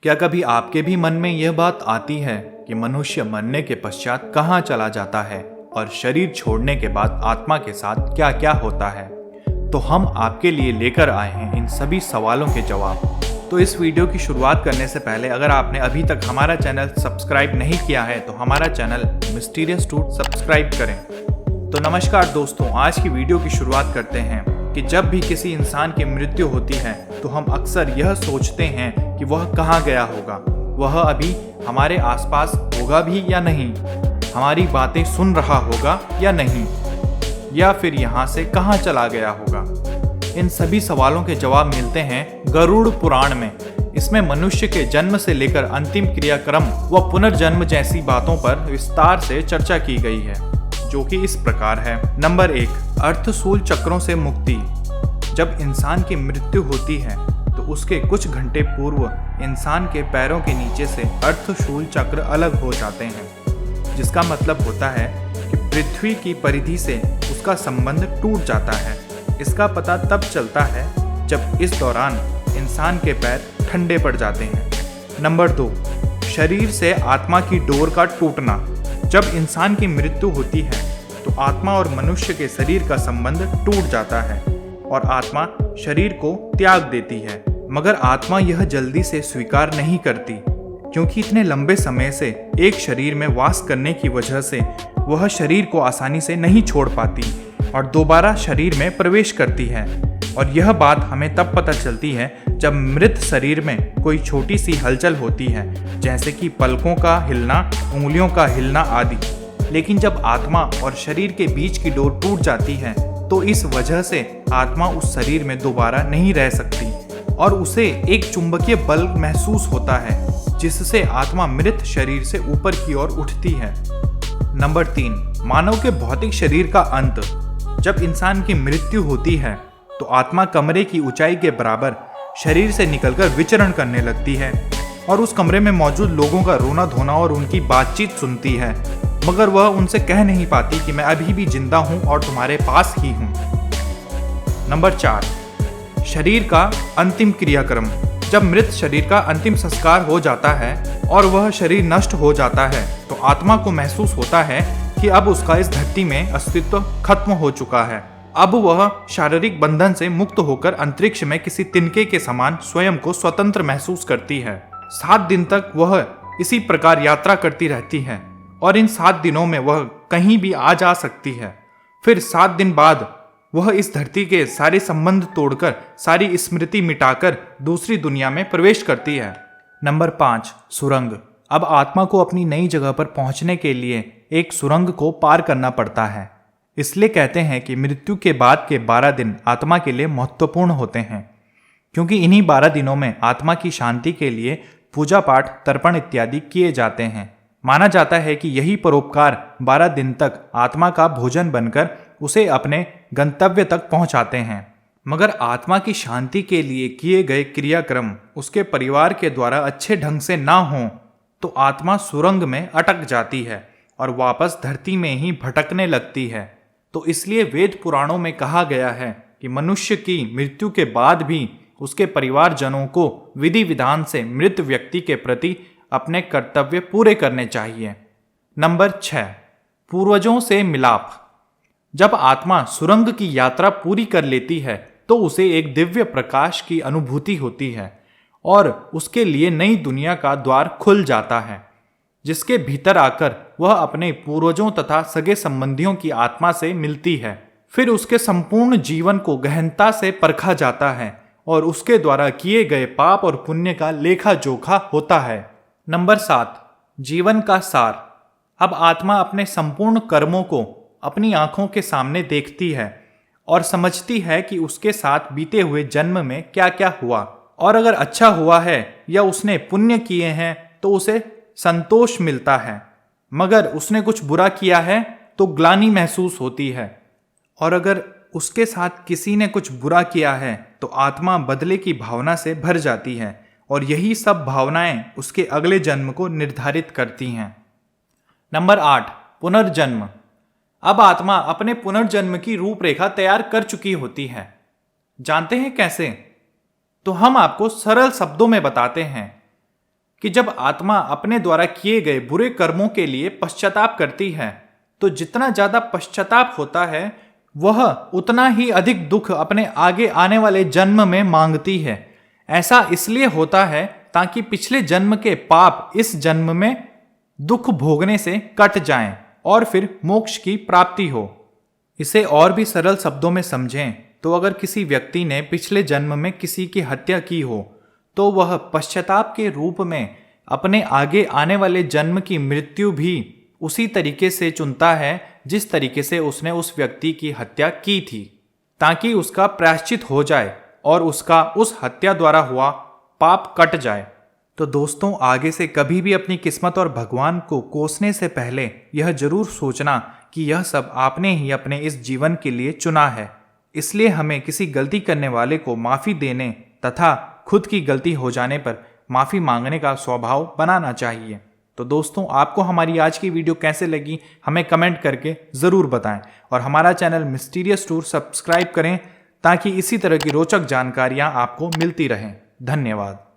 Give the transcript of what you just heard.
क्या कभी आपके भी मन में यह बात आती है कि मनुष्य मरने के पश्चात कहाँ चला जाता है और शरीर छोड़ने के बाद आत्मा के साथ क्या क्या होता है? तो हम आपके लिए लेकर आए हैं इन सभी सवालों के जवाब। तो इस वीडियो की शुरुआत करने से पहले अगर आपने अभी तक हमारा चैनल सब्सक्राइब नहीं किया है तो हमारा चैनल मिस्टीरियस ट्रूथ सब्सक्राइब करें। तो नमस्कार दोस्तों, आज की वीडियो की शुरुआत करते हैं कि जब भी किसी इंसान की मृत्यु होती है तो हम अक्सर यह सोचते हैं कि वह कहाँ गया होगा, वह अभी हमारे आसपास होगा भी या नहीं, हमारी बातें सुन रहा होगा या नहीं, या फिर यहाँ से कहाँ चला गया होगा। इन सभी सवालों के जवाब मिलते हैं गरुड़ पुराण में। इसमें मनुष्य के जन्म से लेकर अंतिम क्रियाक्रम व पुनर्जन्म जैसी बातों पर विस्तार से चर्चा की गई है, जो कि इस प्रकार है। नंबर 1, अर्थशूल चक्रों से मुक्ति। जब इंसान की मृत्यु होती है तो उसके कुछ घंटे पूर्व इंसान के पैरों के नीचे से अर्थशूल चक्र अलग हो जाते हैं, जिसका मतलब होता है कि पृथ्वी की परिधि से उसका संबंध टूट जाता है। इसका पता तब चलता है जब इस दौरान इंसान के पैर ठंडे पड़ जाते हैं। नंबर 2, शरीर से आत्मा की डोर का टूटना। जब इंसान की मृत्यु होती है तो आत्मा और मनुष्य के शरीर का संबंध टूट जाता है और आत्मा शरीर को त्याग देती है, मगर आत्मा यह जल्दी से स्वीकार नहीं करती, क्योंकि इतने लंबे समय से एक शरीर में वास करने की वजह से वह शरीर को आसानी से नहीं छोड़ पाती और दोबारा शरीर में प्रवेश करती है। और यह बात हमें तब पता चलती है जब मृत शरीर में कोई छोटी सी हलचल होती है, जैसे कि पलकों का हिलना, उंगलियों का हिलना आदि। लेकिन जब आत्मा और शरीर के बीच की डोर टूट जाती है तो इस वजह से आत्मा उस शरीर में दोबारा नहीं रह सकती और उसे एक चुंबकीय बल महसूस होता है, जिससे आत्मा मृत शरीर से ऊपर की ओर उठती है। नंबर 3, मानव के भौतिक शरीर का अंत। जब इंसान की मृत्यु होती है तो आत्मा कमरे की ऊंचाई के बराबर शरीर से निकलकर विचरण करने लगती है और उस कमरे में मौजूद लोगों का रोना धोना और उनकी बातचीत सुनती है, मगर वह उनसे कह नहीं पाती कि मैं अभी भी जिंदा हूं और तुम्हारे पास ही हूं। नंबर 4, शरीर का अंतिम क्रियाक्रम। जब मृत शरीर का अंतिम संस्कार हो जाता है और वह शरीर नष्ट हो जाता है तो आत्मा को महसूस होता है कि अब उसका इस धरती में अस्तित्व खत्म हो चुका है। अब वह शारीरिक बंधन से मुक्त होकर अंतरिक्ष में किसी तिनके के समान स्वयं को स्वतंत्र महसूस करती है। 7 दिन तक वह इसी प्रकार यात्रा करती रहती है और इन 7 दिनों में वह कहीं भी आ जा सकती है। फिर 7 दिन बाद वह इस धरती के सारे संबंध तोड़कर, सारी स्मृति मिटाकर दूसरी दुनिया में प्रवेश करती है। नंबर 5, सुरंग। अब आत्मा को अपनी नई जगह पर पहुंचने के लिए एक सुरंग को पार करना पड़ता है। इसलिए कहते हैं कि मृत्यु के बाद के 12 दिन आत्मा के लिए महत्वपूर्ण होते हैं, क्योंकि इन्हीं 12 दिनों में आत्मा की शांति के लिए पूजा पाठ, तर्पण इत्यादि किए जाते हैं। माना जाता है कि यही परोपकार 12 दिन तक आत्मा का भोजन बनकर उसे अपने गंतव्य तक पहुंचाते हैं। मगर आत्मा की शांति के लिए किए गए क्रियाक्रम उसके परिवार के द्वारा अच्छे ढंग से ना हों तो आत्मा सुरंग में अटक जाती है और वापस धरती में ही भटकने लगती है। तो इसलिए वेद पुराणों में कहा गया है कि मनुष्य की मृत्यु के बाद भी उसके परिवारजनों को विधि विधान से मृत व्यक्ति के प्रति अपने कर्तव्य पूरे करने चाहिए। नंबर 6, पूर्वजों से मिलाप। जब आत्मा सुरंग की यात्रा पूरी कर लेती है तो उसे एक दिव्य प्रकाश की अनुभूति होती है और उसके लिए नई दुनिया का द्वार खुल जाता है, जिसके भीतर आकर वह अपने पूर्वजों तथा सगे संबंधियों की आत्मा से मिलती है। फिर उसके संपूर्ण जीवन को गहनता से परखा जाता है और उसके द्वारा किए गए पाप और पुण्य का लेखा जोखा होता है। नंबर 7, जीवन का सार। अब आत्मा अपने संपूर्ण कर्मों को अपनी आंखों के सामने देखती है और समझती है कि उसके साथ बीते हुए जन्म में क्या क्या हुआ, और अगर अच्छा हुआ है या उसने पुण्य किए हैं तो उसे संतोष मिलता है, मगर उसने कुछ बुरा किया है तो ग्लानि महसूस होती है, और अगर उसके साथ किसी ने कुछ बुरा किया है तो आत्मा बदले की भावना से भर जाती है और यही सब भावनाएं उसके अगले जन्म को निर्धारित करती हैं। नंबर 8, पुनर्जन्म। अब आत्मा अपने पुनर्जन्म की रूपरेखा तैयार कर चुकी होती है। जानते हैं कैसे? तो हम आपको सरल शब्दों में बताते हैं। कि जब आत्मा अपने द्वारा किए गए बुरे कर्मों के लिए पश्चाताप करती है तो जितना ज्यादा पश्चाताप होता है वह उतना ही अधिक दुख अपने आगे आने वाले जन्म में मांगती है। ऐसा इसलिए होता है ताकि पिछले जन्म के पाप इस जन्म में दुख भोगने से कट जाएं और फिर मोक्ष की प्राप्ति हो। इसे और भी सरल शब्दों में समझें तो अगर किसी व्यक्ति ने पिछले जन्म में किसी की हत्या की हो तो वह पश्चाताप के रूप में अपने आगे आने वाले जन्म की मृत्यु भी उसी तरीके से चुनता है जिस तरीके से उसने उस व्यक्ति की हत्या की थी, ताकि उसका प्रायश्चित हो जाए और उसका उस हत्या द्वारा हुआ पाप कट जाए। तो दोस्तों, आगे से कभी भी अपनी किस्मत और भगवान को कोसने से पहले यह जरूर सोचना कि यह सब आपने ही अपने इस जीवन के लिए चुना है। इसलिए हमें किसी गलती करने वाले को माफ़ी देने तथा खुद की गलती हो जाने पर माफ़ी मांगने का स्वभाव बनाना चाहिए। तो दोस्तों, आपको हमारी आज की वीडियो कैसे लगी हमें कमेंट करके ज़रूर बताएं और हमारा चैनल मिस्टीरियस टूर सब्सक्राइब करें ताकि इसी तरह की रोचक जानकारियां आपको मिलती रहें। धन्यवाद।